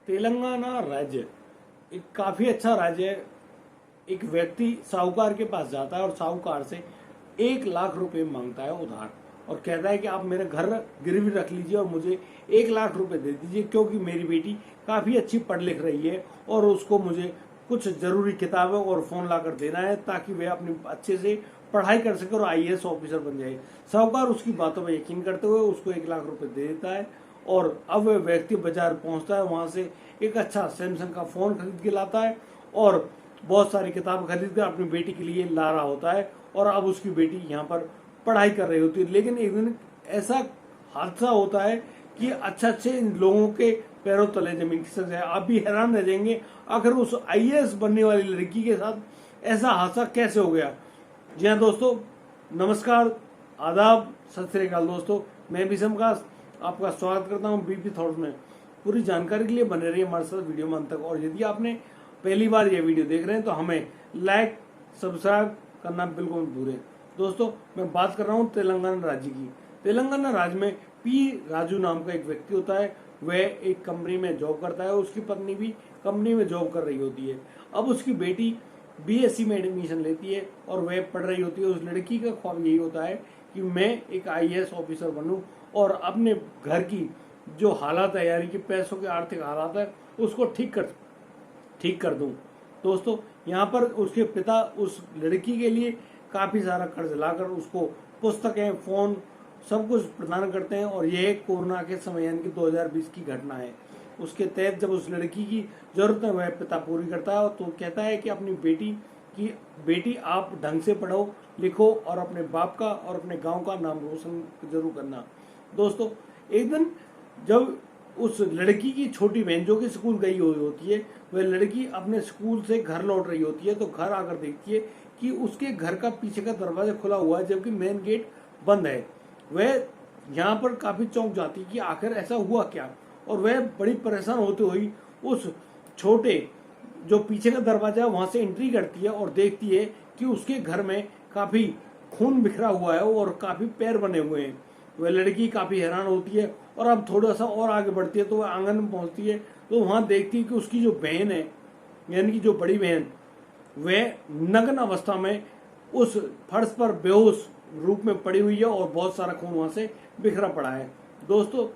तेलंगाना राज्य एक काफी अच्छा राज्य है। एक व्यक्ति साहूकार के पास जाता है और साहूकार से 1 लाख रुपए मांगता है उधार, और कहता है कि आप मेरा घर गिरवी रख लीजिए और मुझे 1 लाख रुपए दे दीजिए, क्योंकि मेरी बेटी काफी अच्छी पढ़ लिख रही है और उसको मुझे कुछ जरूरी किताबें और फोन लाकर देना है ताकि वह अपनी अच्छे से पढ़ाई कर सके और आईएएस ऑफिसर बन जाए। साहूकार उसकी बातों पर यकीन करते हुए उसको 1 लाख रुपए दे देता है, और अब वह व्यक्ति बाजार पहुंचता है, वहां से एक अच्छा सैमसंग का फोन खरीद के लाता है और बहुत सारी किताब खरीद कर अपनी बेटी के लिए ला रहा होता है। और अब उसकी बेटी यहाँ पर पढ़ाई कर रही होती है, लेकिन एक दिन ऐसा हादसा होता है कि अच्छे लोगों के पैरों तले जमीन खिसक जाए। आप भी हैरान रह जाएंगे आखिर उस आईएएस बनने वाली लड़की के साथ ऐसा हादसा कैसे हो गया। जी हाँ दोस्तों, नमस्कार, आदाब, सत श्री अकाल दोस्तों, मैं भी समकास आपका स्वागत करता हूँ बीपी थॉट्स में। पूरी जानकारी के लिए बने रहिए हमारे साथ वीडियो में अंत तक, और यदि आपने पहली बार ये वीडियो देख रहे हैं तो हमें लाइक सब्सक्राइब करना बिल्कुल मत भूलें। दोस्तों, मैं बात कर रहा हूँ तेलंगाना राज्य की। तेलंगाना राज्य में पी राजू नाम का एक व्यक्ति होता है। वह एक कंपनी में जॉब करता है, उसकी पत्नी भी कंपनी में जॉब कर रही होती है। अब उसकी बेटी बीएससी में एडमिशन लेती है और वह पढ़ रही होती है। उस लड़की का ख्वाब यही होता है कि मैं एक आईएएस ऑफिसर बनूं और अपने घर की जो हालात है, यानी कि पैसों के आर्थिक हालात है, उसको ठीक कर दूं। दोस्तों, यहाँ पर उसके पिता उस लड़की के लिए काफी सारा कर्ज लाकर उसको पुस्तकें, फोन सब कुछ प्रदान करते हैं, और यह कोरोना के समय यानी कि 2020 की घटना है। उसके तहत जब उस लड़की की जरूरत है वह पिता पूरी करता है, तो कहता है कि अपनी बेटी आप ढंग से पढ़ो लिखो और अपने बाप का और अपने गांव का नाम रोशन जरूर करना। दोस्तों, एक दिन जब उस लड़की की छोटी बहन जो कि स्कूल गई हुई होती है, वह लड़की अपने स्कूल से घर लौट रही होती है, तो घर आकर देखती है कि उसके घर का पीछे का दरवाजा खुला हुआ है जबकि मेन गेट बंद है। वह यहाँ पर काफी चौंक जाती है कि आखिर ऐसा हुआ क्या, और वह बड़ी परेशान होते हुई उस छोटे जो पीछे का दरवाजा है वहां से एंट्री करती है और देखती है कि उसके घर में काफी खून बिखरा हुआ है और काफी पैर बने हुए हैं। वह लड़की काफी हैरान होती है और अब थोड़ा सा और आगे बढ़ती है तो वह आंगन में पहुंचती है, तो वहां देखती है कि उसकी जो बहन है, यानी कि जो बड़ी बहन, वह नग्न अवस्था में उस फर्श पर बेहोश रूप में पड़ी हुई है और बहुत सारा खून वहां से बिखरा पड़ा है। दोस्तों,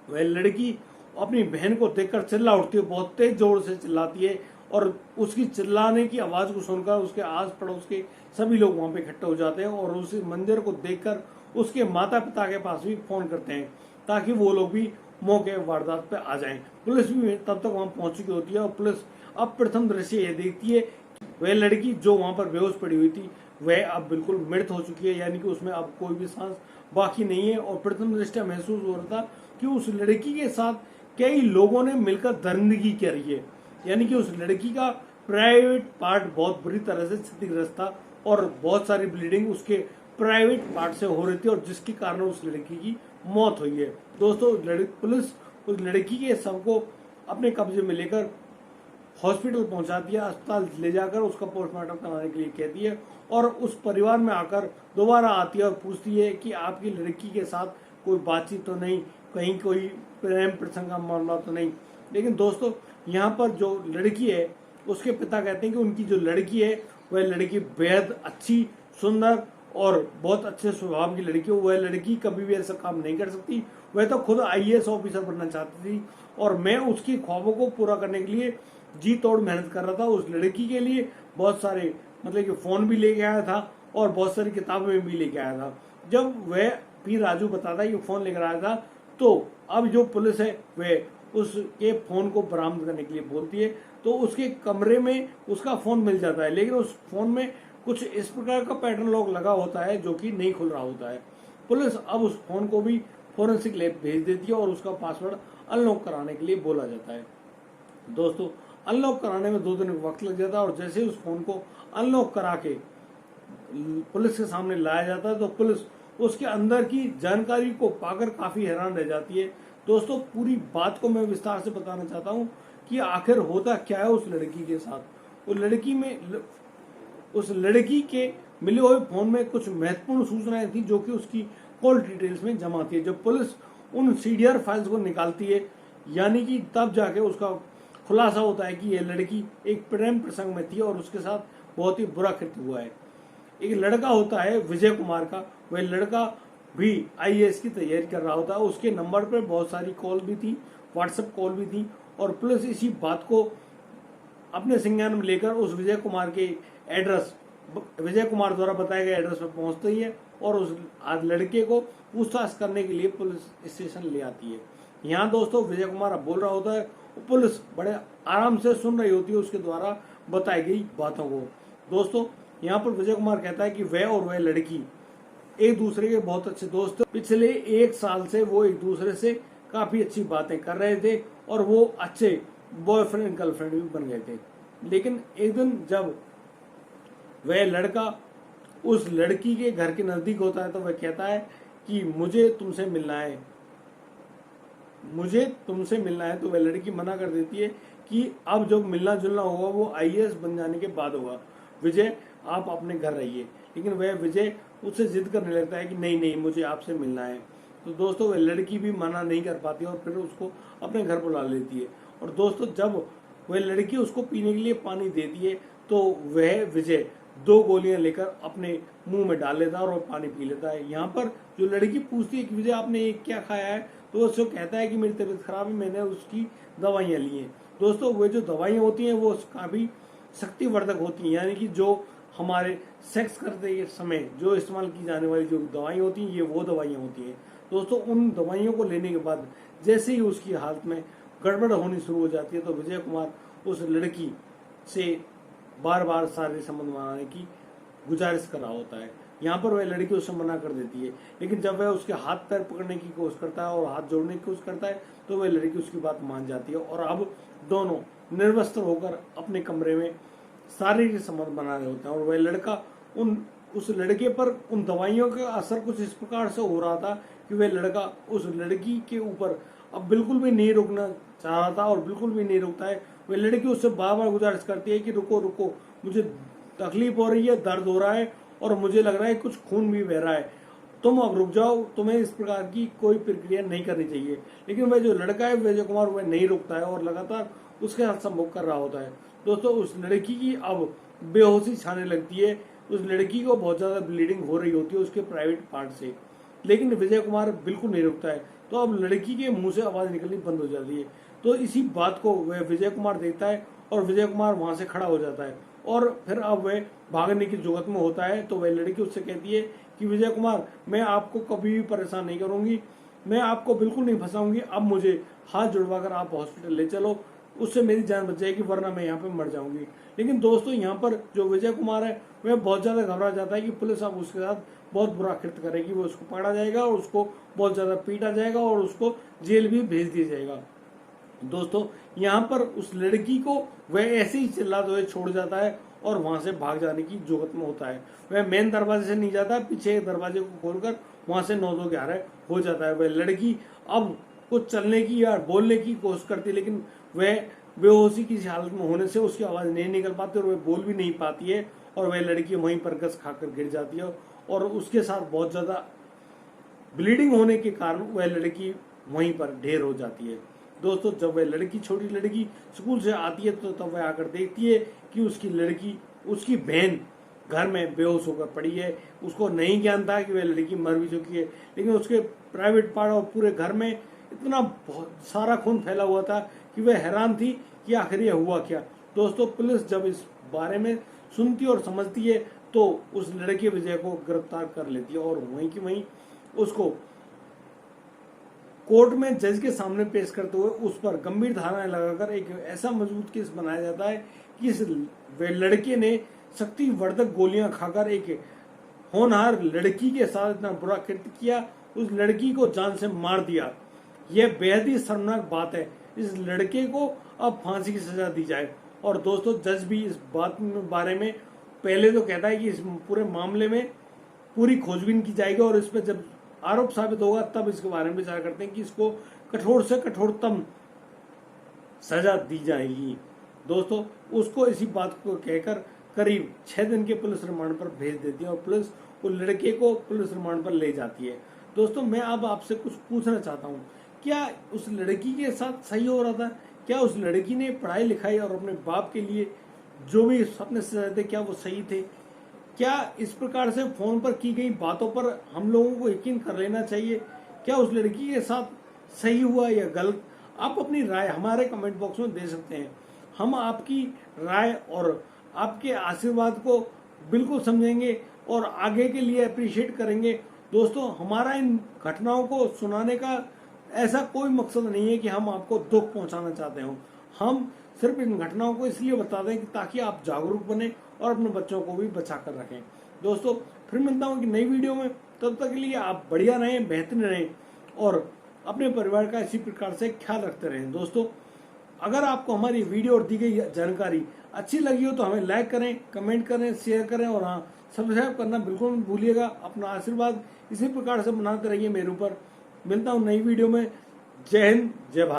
वह लड़की अपनी बहन को देखकर चिल्ला उठती है, बहुत तेज जोर से चिल्लाती है, और उसकी चिल्लाने की आवाज को सुनकर उसके आस पड़ोस के सभी लोग वहां पे इकट्ठे हो जाते हैं और उस मंदिर को देखकर उसके माता पिता के पास भी फोन करते हैं ताकि वो लोग भी मौके वारदात पे आ जाएं। पुलिस भी तब तक वहां पहुंच चुकी होती है और पुलिस अब प्रथम दृश्य ये देखती है वह लड़की जो वहां पर बेहोश पड़ी हुई थी वह अब बिल्कुल मृत हो चुकी है, यानी कि उसमें अब कोई भी सांस बाकी नहीं है। और प्रथम दृष्टया महसूस हो रहा था कि उस लड़की के साथ कई लोगों ने मिलकर दरिंदगी करी है, यानी कि उस लड़की का प्राइवेट पार्ट बहुत बुरी तरह से क्षतिग्रस्त था और बहुत सारी ब्लीडिंग उसके प्राइवेट पार्ट से हो रही थी, और जिसके कारण उस लड़की की मौत हुई है। दोस्तों, पुलिस उस लड़की के शव को अपने कब्जे में लेकर हॉस्पिटल पहुंचाती है, अस्पताल ले जाकर उसका पोस्टमार्टम कराने के लिए कहती है, और उस परिवार में आकर दोबारा आती है और पूछती है कि आपकी लड़की के साथ कोई बातचीत तो नहीं, कहीं कोई प्रेम प्रसंग का मामला तो नहीं। लेकिन दोस्तों, यहाँ पर जो लड़की है उसके पिता कहते हैं कि उनकी जो लड़की है वह लड़की बेहद अच्छी, सुंदर और बहुत अच्छे स्वभाव की लड़की है। वह लड़की कभी भी ऐसा काम नहीं कर सकती, वह तो खुद आईएएस ऑफिसर बनना चाहती थी, और मैं उसकी ख्वाबों को पूरा करने के लिए जी तोड़ मेहनत कर रहा था। उस लड़की के लिए बहुत सारे मतलब कि फोन भी लेके आया था और बहुत सारी किताबें भी लेके आया था। जब वह पी राजू बताता है कि फोन लेकर आया था, तो अब जो पुलिस है वह उसके फोन को बरामद करने के लिए बोलती है, तो उसके कमरे में उसका फोन मिल जाता है, लेकिन उस फोन में कुछ इस प्रकार का पैटर्न लॉक लगा होता है जो कि नहीं खुल रहा होता है। पुलिस अब उस फोन को भी फोरेंसिक लैब भेज देती है और उसका पासवर्ड अनलॉक कराने के लिए बोला जाता है। दोस्तों, अनलॉक कराने में 2 दिन का वक्त लग जाता है, और जैसे ही उस फोन को अनलॉक करा के पुलिस के सामने लाया जाता है तो पुलिस उसके अंदर की जानकारी को पाकर काफी हैरान रह जाती है। दोस्तों, पूरी बात को मैं विस्तार से बताना चाहता हूँ कि आखिर होता क्या है उस लड़की के साथ। उस लड़की के मिले हुए फोन में कुछ महत्वपूर्ण सूचनाएं थी जो कि उसकी कॉल डिटेल्स में जमा थी। जब पुलिस उन सीडीआर फाइल्स को निकालती है यानी कि तब जाके उसका खुलासा होता है कि यह लड़की एक प्रेम प्रसंग में थी और उसके साथ बहुत ही बुरा कृत्य हुआ है। एक लड़का होता है विजय कुमार का, वह लड़का भी आईएएस की तैयारी कर रहा होता है। उसके नंबर पर बहुत सारी कॉल भी थी, व्हाट्सएप कॉल भी थी, और पुलिस इसी बात को अपने संज्ञान में लेकर उस विजय कुमार के एड्रेस, विजय कुमार द्वारा बताए गए एड्रेस पर पहुंचती है और उस लड़के को पूछताछ करने के लिए पुलिस स्टेशन ले आती है। यहाँ दोस्तों विजय कुमार अब बोल रहा होता है, पुलिस बड़े आराम से सुन रही होती है उसके द्वारा बताई गई बातों को। दोस्तों यहाँ पर विजय कुमार कहता है कि वह और वह लड़की एक दूसरे के बहुत अच्छे दोस्त थे। पिछले 1 साल से वो एक दूसरे से काफी अच्छी बातें कर रहे थे और वो अच्छे बॉयफ्रेंड गर्लफ्रेंड भी बन गए थे। लेकिन एक दिन जब वह लड़का उस लड़की के घर के नजदीक होता है तो वह कहता है कि मुझे तुमसे मिलना है, मुझे तुमसे मिलना है। तो वह लड़की मना कर देती है कि अब जब मिलना जुलना होगा वो आईएएस बन जाने के बाद होगा, विजय आप अपने घर रहिए। लेकिन वह विजय उससे जिद करने लगता है कि नहीं नहीं मुझे आपसे मिलना है। तो दोस्तों वह लड़की भी मना नहीं कर पाती और फिर उसको अपने घर बुला लेती है। और दोस्तों जब वह लड़की उसको पीने के लिए पानी देती है तो वह विजय 2 गोलियां लेकर अपने मुंह में डाल लेता है और पानी पी लेता है। यहाँ पर जो लड़की पूछती है कि विजय आपने ये क्या खाया है, तो वो उसको कहता है कि मेरी तबीयत खराब है, मैंने उसकी दवाइयाँ ली हैं। दोस्तों वो जो दवाइयाँ होती हैं वो काफी शक्तिवर्धक होती हैं, यानी कि जो हमारे सेक्स करते समय जो इस्तेमाल की जाने वाली जो दवाइयाँ होती हैं ये वो दवाइयाँ होती हैं। दोस्तों उन दवाइयों को लेने के बाद जैसे ही उसकी हालत में गड़बड़ होनी शुरू हो जाती है तो विजय कुमार उस लड़की से बार बार शारीरिक संबंध बनाने की गुजारिश कर रहा होता है। यहाँ पर वह लड़की उससे मना कर देती है, लेकिन जब वह उसके हाथ पैर पकड़ने की कोशिश करता है और हाथ जोड़ने की कोशिश करता है तो वह लड़की उसकी बात मान जाती है और अब दोनों निर्वस्त्र होकर अपने कमरे में शारीरिक संबंध बना रहे होते हैं। और वह लड़का उस लड़के पर उन दवाइयों का असर कुछ इस प्रकार से हो रहा था कि वह लड़का उस लड़की के ऊपर अब बिल्कुल भी नहीं रुकना चाह रहा था और बिल्कुल भी नहीं रुकता है। वह लड़की उससे बार बार गुजारिश करती है कि रुको रुको, मुझे तकलीफ हो रही है, दर्द हो रहा है और मुझे लग रहा है कुछ खून भी बह रहा है, तुम अब रुक जाओ, तुम्हें इस प्रकार की कोई प्रक्रिया नहीं करनी चाहिए। लेकिन वह जो लड़का है विजय कुमार वह नहीं रुकता है और लगातार उसके साथ संभोग कर रहा होता है। दोस्तों उस लड़की की अब बेहोशी छाने लगती है, उस लड़की को बहुत ज्यादा ब्लीडिंग हो रही होती है उसके प्राइवेट पार्ट से, लेकिन विजय कुमार बिल्कुल नहीं रुकता है। तो अब लड़की के मुंह से आवाज निकलनी बंद हो जाती है। तो इसी बात को वह विजय कुमार देखता है और विजय कुमार वहां से खड़ा हो जाता है और फिर अब वह भागने की जुगत में होता है। तो वह लड़की उससे कहती है कि विजय कुमार मैं आपको कभी भी परेशान नहीं करूंगी, मैं आपको बिल्कुल नहीं फंसाऊंगी, अब मुझे हाथ जुड़वाकर आप हॉस्पिटल ले चलो, उससे मेरी जान बच जाएगी वरना मैं यहाँ पे मर जाऊंगी। लेकिन दोस्तों यहाँ पर जो विजय कुमार है वह बहुत ज्यादा घबरा जाता है कि पुलिस अब उसके साथ बहुत बुरा कृत्य करेगी, वो उसको पकड़ा जाएगा और उसको बहुत ज्यादा पीटा जाएगा और उसको जेल भी भेज दिया जाएगा। दोस्तों यहाँ पर उस लड़की को वह ऐसे ही चिल्लाते हुए छोड़ जाता है और वहां से भाग जाने की जुगत में होता है। वह मेन दरवाजे से नहीं जाता, पीछे एक दरवाजे को खोलकर वहां से 9-11 हो जाता है। वह लड़की अब कुछ चलने की या बोलने की कोशिश करती है, लेकिन वह बेहोशी की हालत में होने से उसकी आवाज नहीं निकल पाती और वह बोल भी नहीं पाती है और वह लड़की वहीं पर गस खाकर गिर जाती है और उसके साथ बहुत ज्यादा ब्लीडिंग होने के कारण वह लड़की वहीं पर ढेर हो जाती है। दोस्तों जब वह लड़की, छोटी लड़की स्कूल से आती है तो तब वह आकर देखती है कि उसकी लड़की, उसकी बहन घर में बेहोश होकर पड़ी है। उसको नहीं ज्ञान था कि वह लड़की मर भी चुकी है, लेकिन उसके प्राइवेट पार्ट और पूरे घर में इतना बहुत सारा खून फैला हुआ था कि वह हैरान थी कि आखिर यह हुआ क्या। दोस्तों पुलिस जब इस बारे में सुनती और समझती है तो उस लड़के विजय को गिरफ्तार कर लेती है और वहीं की वहीं उसको कोर्ट में जज के सामने पेश करते हुए उस पर गंभीर धाराएं लगाकर एक ऐसा मजबूत केस बनाया जाता है कि इस लड़के ने शक्तिवर्धक गोलियां खाकर एक होनहार लड़की के साथ इतना बुरा कृत्य किया, उस लड़की को जान से मार दिया। यह बेहद ही शर्मनाक बात है। इस लड़के को अब फांसी की सजा दी जाए। और दोस्तों जज भी इस बात बारे में पहले तो कहता है कि इस पूरे मामले में पूरी खोजबीन की जाएगी और इस पर जब आरोप साबित होगा तब इसके बारे में विचार करते हैं कि इसको कठोर से कठोरतम सजा दी जाएगी। दोस्तों उसको इसी बात को कहकर करीब 6 दिन के पुलिस रिमांड पर भेज देती है और पुलिस उस लड़के को पुलिस रिमांड पर ले जाती है। दोस्तों मैं अब आपसे कुछ पूछना चाहता हूँ, क्या उस लड़की के साथ सही हो रहा था? क्या उस लड़की ने पढ़ाई लिखाई और अपने बाप के लिए जो भी सपने सजाए थे क्या वो सही थे? क्या इस प्रकार से फोन पर की गई बातों पर हम लोगों को यकीन कर लेना चाहिए? क्या उस लड़की के साथ सही हुआ या गलत? आप अपनी राय हमारे कमेंट बॉक्स में दे सकते हैं। हम आपकी राय और आपके आशीर्वाद को बिल्कुल समझेंगे और आगे के लिए अप्रिशिएट करेंगे। दोस्तों, हमारा इन घटनाओं को सुनाने का ऐसा कोई मकसद नहीं है कि हम आपको दुख पहुंचाना चाहते हो। हम सिर्फ इन घटनाओं को इसलिए बताते हैं कि ताकि आप जागरूक बने और अपने बच्चों को भी बचा कर रखें। दोस्तों, फिर मिलता हूँ कि नई वीडियो में। तब तक के लिए आप बढ़िया रहें, बेहतरीन रहें और अपने परिवार का इसी प्रकार से ख्याल रखते रहें। दोस्तों, अगर आपको हमारी वीडियो और दी गई जानकारी अच्छी लगी हो तो हमें लाइक करें, कमेंट करें, शेयर करें और हाँ, सब्सक्राइब करना बिल्कुल मत भूलिएगा। अपना आशीर्वाद इसी प्रकार से बनाते रहिए मेरे ऊपर। मिलता हूँ नई वीडियो में। जय हिंद, जय भारत।